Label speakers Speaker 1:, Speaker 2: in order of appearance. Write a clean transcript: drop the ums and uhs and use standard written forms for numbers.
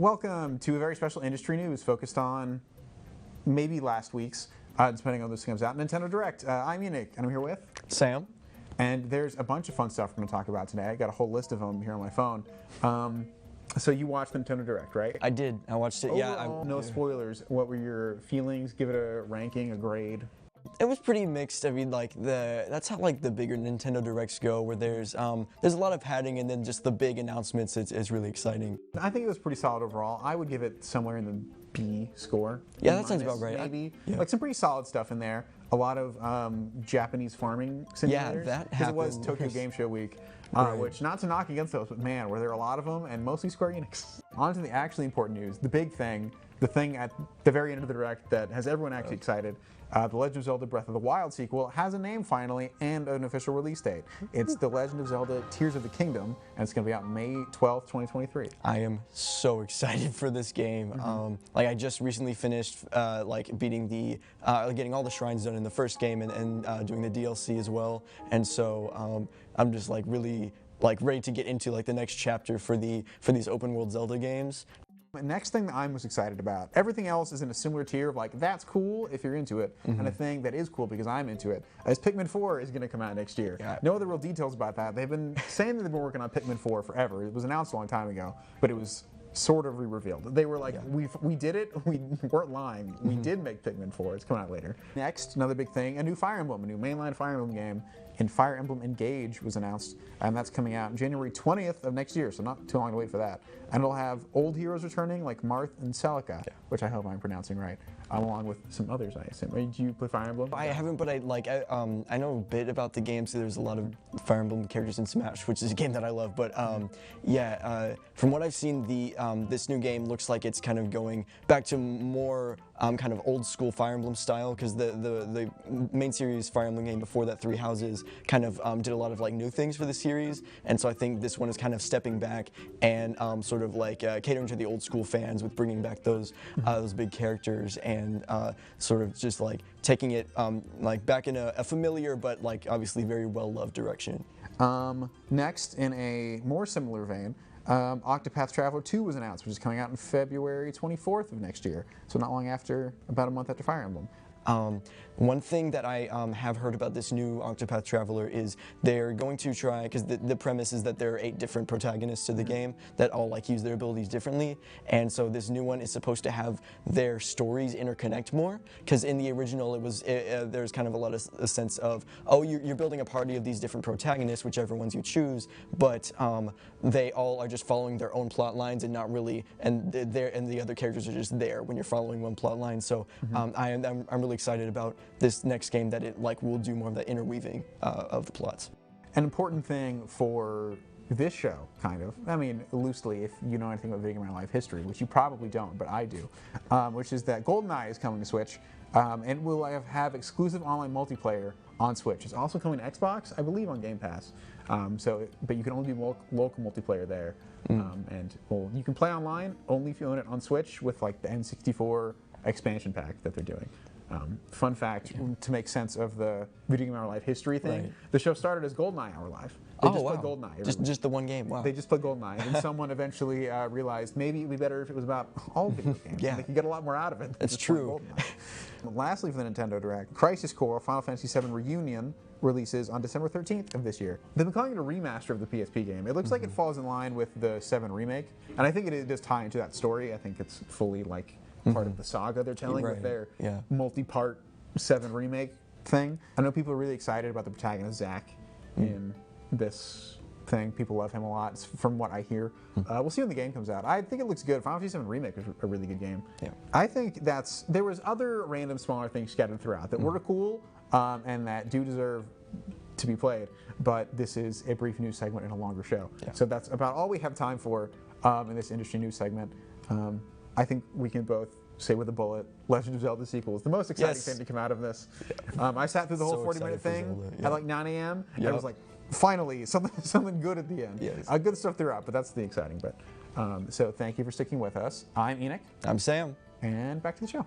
Speaker 1: Welcome to a very special industry news focused on maybe last week's, depending on when this comes out, Nintendo Direct. I'm Enoch, and I'm here with
Speaker 2: Sam.
Speaker 1: And there's a bunch of fun stuff we're going to talk about today. I got a whole list of them here on my phone. So you watched the Nintendo Direct, right?
Speaker 2: I did. I watched it.
Speaker 1: Overall, no spoilers. What were your feelings? Give it a ranking, a grade.
Speaker 2: It was pretty mixed. I mean, like that's how like the bigger Nintendo Directs go, where there's a lot of padding and then just the big announcements. It's really exciting.
Speaker 1: I think it was pretty solid overall. I would give it somewhere in the B score.
Speaker 2: Yeah, that sounds about right.
Speaker 1: Maybe
Speaker 2: Yeah.
Speaker 1: Some pretty solid stuff in there. A lot of Japanese farming simulators.
Speaker 2: Yeah, that
Speaker 1: because it was
Speaker 2: happened.
Speaker 1: Tokyo Game Show week.
Speaker 2: Right.
Speaker 1: Which, not to knock against those, but man, were there a lot of them, and mostly Square Enix. On to the actually important news, the big thing, the thing at the very end of the Direct that has everyone actually excited. The Legend of Zelda Breath of the Wild sequel has a name finally and an official release date. It's The Legend of Zelda Tears of the Kingdom, and it's going to be out May 12th, 2023.
Speaker 2: I am so excited for this game. Like I just recently finished like beating the, getting all the shrines done in the first game and doing the DLC as well. And so I'm just like really like ready to get into like the next chapter for these open world Zelda games.
Speaker 1: The next thing that I'm most excited about, everything else is in a similar tier of like, that's cool if you're into it, and a thing that is cool because I'm into it, is Pikmin 4 is going to come out next year.
Speaker 2: Yeah.
Speaker 1: No other real details about that. They've been saying that they've been working on Pikmin 4 forever. It was announced a long time ago, but it was sort of re-revealed. They were like, we did it, we weren't lying. We did make Pikmin 4, it's coming out later. Next, another big thing, a new Fire Emblem, a new mainline Fire Emblem game, and Fire Emblem Engage was announced, and that's coming out January 20th of next year, so not too long to wait for that. And it'll have old heroes returning like Marth and Celica, which I hope I'm pronouncing right, along with some others, I assume. Did you play Fire Emblem?
Speaker 2: I haven't, but I know a bit about the game, so there's a lot of Fire Emblem characters in Smash, which is a game that I love. But from what I've seen, this new game looks like it's kind of going back to more kind of old school Fire Emblem style, because the main series Fire Emblem game before that, Three Houses, kind of did a lot of like new things for the series, and so I think this one is kind of stepping back and sort of like catering to the old school fans with bringing back those big characters and sort of just like taking it like back in a familiar but like obviously very well loved direction.
Speaker 1: Next, in a more similar vein, Octopath Traveler 2 was announced, which is coming out in February 24th of next year, so not long after, about a month after Fire Emblem.
Speaker 2: One thing that I have heard about this new Octopath Traveler is they're going to try, because the premise is that there are 8 different protagonists to the game that all like use their abilities differently, and so this new one is supposed to have their stories interconnect more, because in the original there's kind of a sense of, oh, you're building a party of these different protagonists, whichever ones you choose, but they all are just following their own plot lines and not really, and the other characters are just there when you're following one plot line. So I'm really excited about this next game that it like will do more of that interweaving of the plots.
Speaker 1: An important thing for this show, kind of, I mean, loosely, if you know anything about Video Game Live history, which you probably don't, but I do, which is that GoldenEye is coming to Switch, and will have exclusive online multiplayer on Switch. It's also coming to Xbox, I believe, on Game Pass. But you can only do local multiplayer there, and you can play online only if you own it on Switch with like the N64 expansion pack that they're doing. Fun fact, to make sense of the Video Game Hour Live history thing, the show started as GoldenEye Hour Live. They just played GoldenEye.
Speaker 2: Just the one game, wow.
Speaker 1: They just played GoldenEye, and then someone eventually realized maybe it'd be better if it was about all video games.
Speaker 2: Yeah.
Speaker 1: They could get a lot more out of it.
Speaker 2: That's true.
Speaker 1: Lastly, for the Nintendo Direct, Crisis Core Final Fantasy VII Reunion releases on December 13th of this year. They've been calling it a remaster of the PSP game. It looks like it falls in line with the 7 remake, and I think it does tie into that story. I think it's fully like part of the saga they're telling with their multi-part 7 remake thing. I know people are really excited about the protagonist Zack in this thing. People love him a lot, from what I hear. We'll see when the game comes out. I think it looks good. Final Fantasy VII Remake is a really good game. Yeah. I think there was other random smaller things scattered throughout that were cool and that do deserve to be played, but this is a brief news segment in a longer show. Yeah. So that's about all we have time for in this industry news segment. I think we can both say with a bullet, Legend of Zelda sequel is the most exciting thing to come out of this. I sat through the whole 40-minute thing at like 9 a.m. and I was like, finally, something good at the end. Yes. Good stuff throughout, but that's the exciting bit. So thank you for sticking with us. I'm Enoch.
Speaker 2: I'm Sam.
Speaker 1: And back to the show.